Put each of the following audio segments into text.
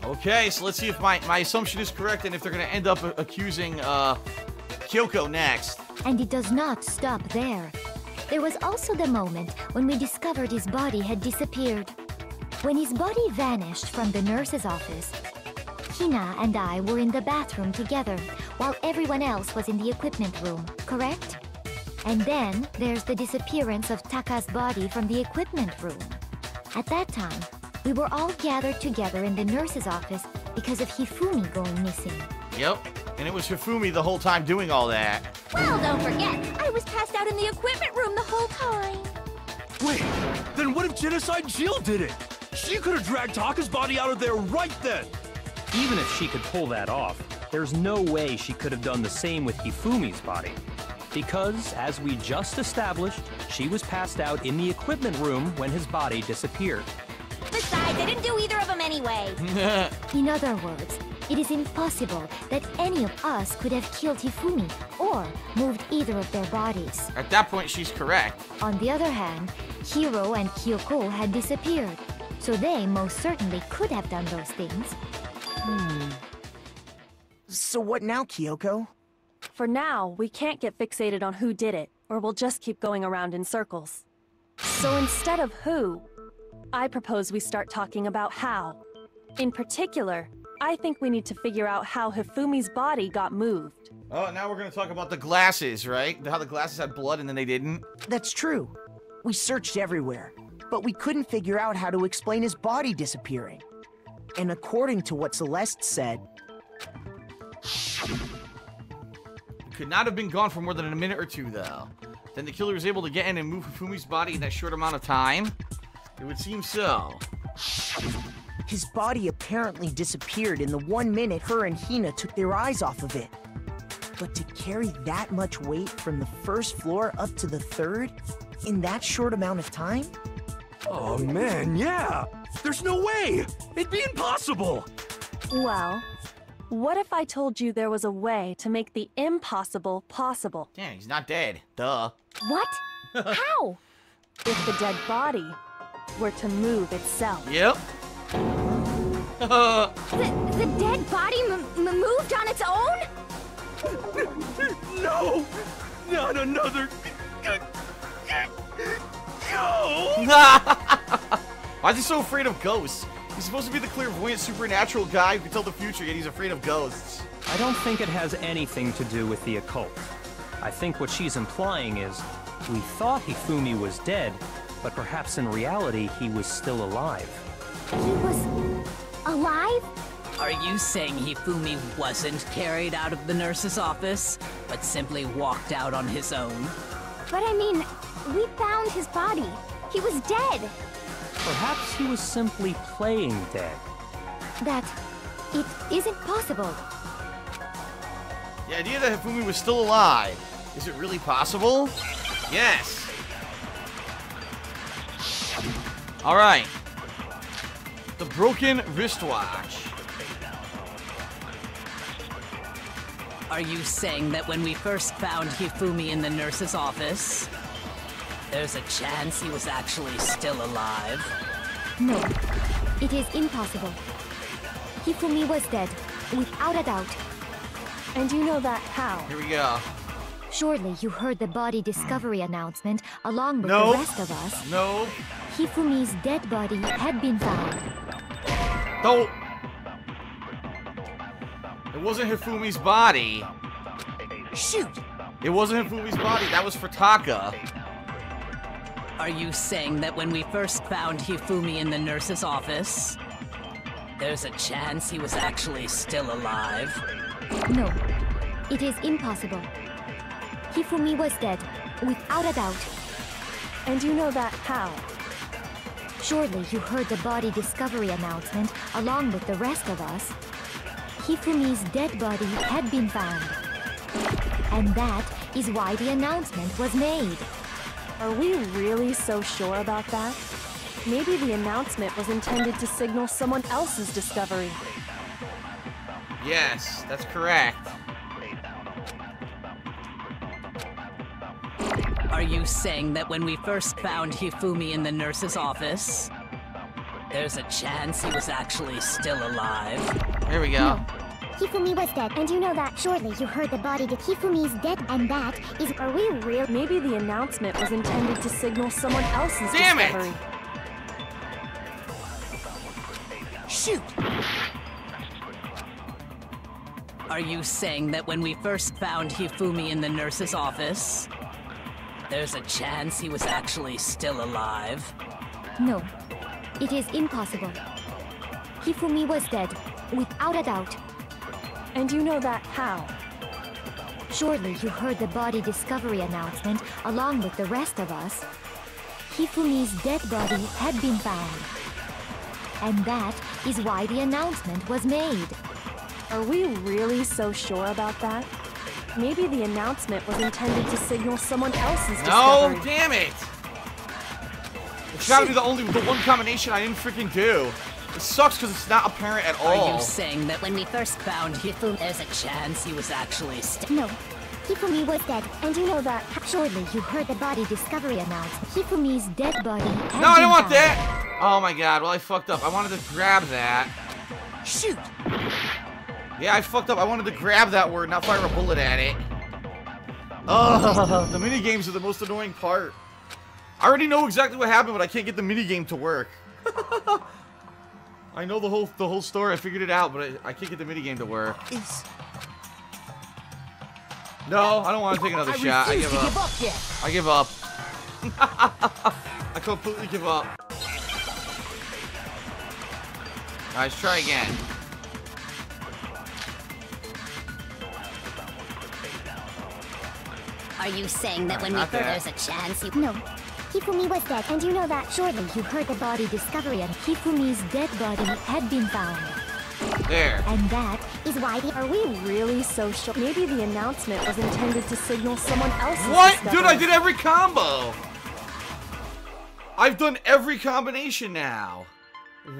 Okay, so let's see if my assumption is correct and if they're gonna end up accusing Kyoko next. And it does not stop there. There was also the moment when we discovered his body had disappeared. When his body vanished from the nurse's office, Hina and I were in the bathroom together, while everyone else was in the equipment room, correct? And then there's the disappearance of Taka's body from the equipment room. At that time, we were all gathered together in the nurse's office because of Hifumi going missing. Yep, and it was Hifumi the whole time doing all that. Well, don't forget, I was passed out in the equipment room the whole time. Wait, then what if Genocide Jill did it? She could have dragged Taka's body out of there right then. Even if she could pull that off, there's no way she could have done the same with Hifumi's body. Because, as we just established, she was passed out in the equipment room when his body disappeared. Besides, I didn't do either of them anyway. In other words, it is impossible that any of us could have killed Hifumi or moved either of their bodies. At that point, she's correct. On the other hand, Hiro and Kyoko had disappeared, so they most certainly could have done those things. So what now, Kyoko? For now, we can't get fixated on who did it, or we'll just keep going around in circles. So instead of who, I propose we start talking about how. In particular, I think we need to figure out how Hifumi's body got moved. Oh, now we're gonna talk about the glasses, right? How the glasses had blood and then they didn't. That's true. We searched everywhere, but we couldn't figure out how to explain his body disappearing. And according to what Celeste said, It could not have been gone for more than a minute or two, though. Then the killer was able to get in and move Hifumi's body in that short amount of time? It would seem so. his body apparently disappeared in the 1 minute her and Hina took their eyes off of it. But to carry that much weight from the first floor up to the third in that short amount of time? Oh man, yeah! There's no way! It'd be impossible! Well, what if I told you there was a way to make the impossible possible? Yeah, he's not dead. Duh. What? How? If the dead body were to move itself. Yep. The dead body moved on its own? No! Not another... No! Why is he so afraid of ghosts? He's supposed to be the clairvoyant supernatural guy who can tell the future, yet he's afraid of ghosts. I don't think it has anything to do with the occult. I think what she's implying is, we thought Hifumi was dead, but perhaps in reality he was still alive. He was alive? Are you saying Hifumi wasn't carried out of the nurse's office, but simply walked out on his own? But I mean, we found his body. He was dead. Perhaps he was simply playing dead. That it isn't possible. The idea that Hifumi was still alive, is it really possible? Yes. Alright. The broken wristwatch. Are you saying that when we first found Hifumi in the nurse's office, there's a chance he was actually still alive? No, it is impossible. Hifumi was dead, without a doubt. And you know that how? Here we go. Surely you heard the body discovery announcement along with No. the rest of us. No. Hifumi's dead body had been found. Don't. It wasn't Hifumi's body. Shoot! It wasn't Hifumi's body. That was for Taka. Are you saying that when we first found Hifumi in the nurse's office, there's a chance he was actually still alive? No, it is impossible. Hifumi was dead, without a doubt. And you know that how? Surely you heard the body discovery announcement along with the rest of us. Hifumi's dead body had been found. And that is why the announcement was made. Are we really so sure about that? Maybe the announcement was intended to signal someone else's discovery. Yes, that's correct. Are you saying that when we first found Hifumi in the nurse's office, There's a chance he was actually still alive. Here we go. No. Hifumi was dead, and you know that. Shortly, you heard the body that Hifumi's dead, and that is... Are we real? Maybe the announcement was intended to signal someone else's Damn it! discovery. Shoot! Are you saying that when we first found Hifumi in the nurse's office, there's a chance he was actually still alive? No, it is impossible. Hifumi was dead, without a doubt. And you know that how? Surely you heard the body discovery announcement along with the rest of us. Hifumi's dead body had been found. And that is why the announcement was made. Are we really so sure about that? Maybe the announcement was intended to signal someone else's No, discovery. damn it! It's gotta be the one combination I didn't freaking do. It sucks because it's not apparent at all. Are you saying that when we first found Hifumi, there's a chance he was actually still... No. Hifumi was dead, and you know that. Shortly you heard the body discovery announcement. Hifumi's dead body had No, I been don't want found. that! Oh my god, well I fucked up. I wanted to grab that. Shoot! Yeah, I fucked up. I wanted to grab that word, not fire a bullet at it. Ugh, the minigames are the most annoying part. I already know exactly what happened, but I can't get the minigame to work. I know the whole story. I figured it out, but I can't get the minigame to work. No, I don't want to take another shot. I give up. I give up. I completely give up. Alright, let's try again. Are you saying that when we Not first... that. There's a chance he... No. Hifumi was dead, and you know that. Shortly you heard the body discovery and Hifumi's dead body had been found. There. And that Is why the... Are we really so sure? Maybe the announcement was intended to signal someone else's What? discovery. Dude, I did every combo! I've done every combination now.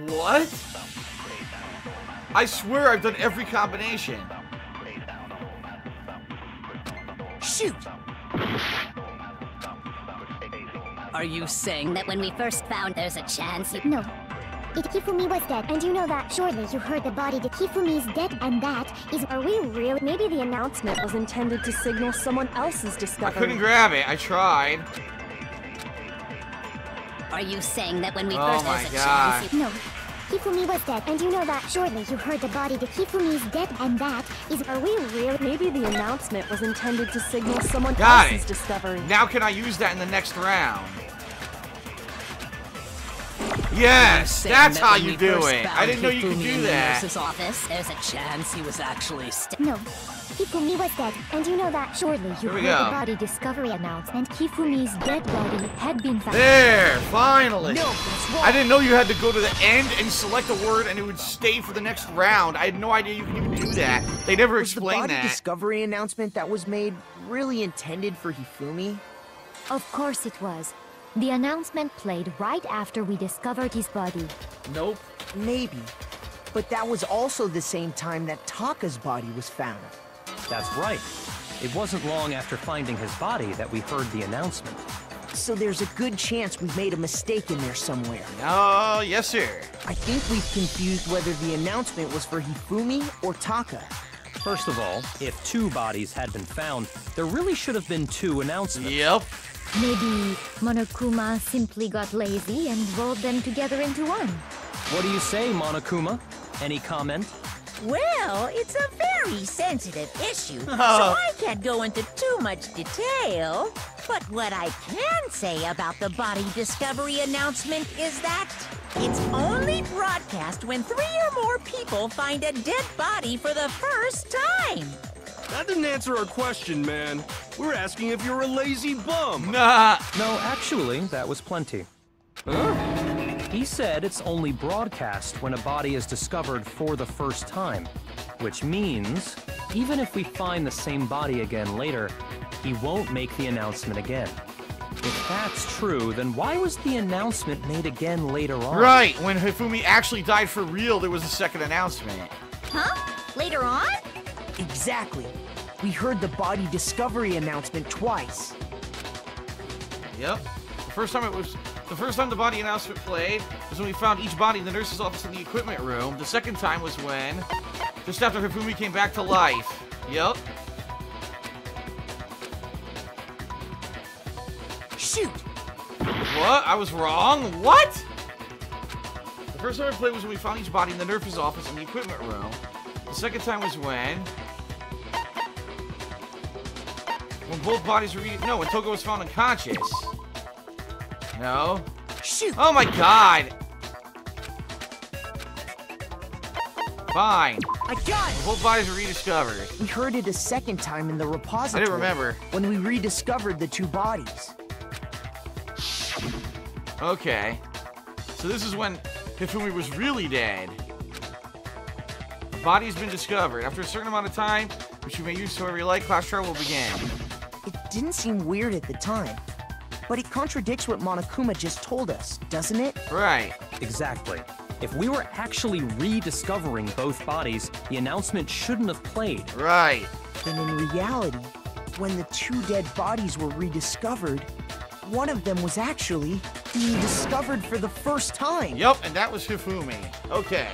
What? I swear I've done every combination. Shoot! Are you saying that when we first found there's a chance he... No. Hifumi was dead, and you know that. Surely you heard the body that Hifumi's dead, and that is... Are we really? Maybe the announcement was intended to signal someone else's I discovery. couldn't grab it. I tried. Are you saying that when we Oh first... my There's a God. chance he... No. Hifumi was dead, and you know that. Surely you heard the body that Hifumi's dead, and that is... Are we really? Maybe the announcement was intended to signal someone Got else's it. discovery. Now can I use that in the next round? Yes, saying that's that how when you we do first it. found I didn't know you could Hifumi do in the that. nurse's office, there's a chance he was actually still... No. Hifumi was dead, and you know that. shortly you Here we heard go. the body discovery announcement. Hifumi's dead body had been found. There, finally. No, that's wrong. I didn't know you had to go to the end and select a word and it would stay for the next round. I had no idea you could even do that. They never Was the explained body that. discovery announcement that was made really intended for Hifumi? Of course it was. The announcement played right after we discovered his body. Nope. Maybe. But that was also the same time that Taka's body was found. That's right. It wasn't long after finding his body that we heard the announcement. So there's a good chance we've made a mistake in there somewhere. Oh, yes, sir. I think we've confused whether the announcement was for Hifumi or Taka. First of all, if 2 bodies had been found, there really should have been 2 announcements. Yep. Maybe Monokuma simply got lazy and rolled them together into one. What do you say, Monokuma? Any comment? Well, it's a very sensitive issue, so I can't go into too much detail. But what I can say about the body discovery announcement is that it's only broadcast when 3 or more people find a dead body for the first time. That didn't answer our question, man. We're asking if you're a lazy bum. Nah. No, actually, that was plenty. He said it's only broadcast when a body is discovered for the first time, which means even if we find the same body again later, he won't make the announcement again. If that's true, then why was the announcement made again later on? Right, when Hifumi actually died for real, there was a second announcement. Huh? Later on? Exactly. We heard the body discovery announcement twice. Yep. The first time it was... The first time the body announcement played was when we found each body in the nurse's office in the equipment room. The second time was when, just after Hifumi came back to life. Yep. Shoot! What? I was wrong? What? The first time I played was when we found each body in the nurse's office in the equipment room. The second time was when both bodies were no, when Togo was found unconscious. No. Shoot! Oh my god! Fine. I got it! Both bodies were rediscovered. We heard it a second time in the repository. I didn't remember. When we rediscovered the two bodies. Okay. So this is when Hifumi was really dead. The body's been discovered. After a certain amount of time, which you may use however you like, class trial will begin. It didn't seem weird at the time, but it contradicts what Monokuma just told us, doesn't it? Right. Exactly. If we were actually rediscovering both bodies, the announcement shouldn't have played. Right. Then in reality, when the two dead bodies were rediscovered, one of them was actually being discovered for the first time. Yup, and that was Hifumi. Okay.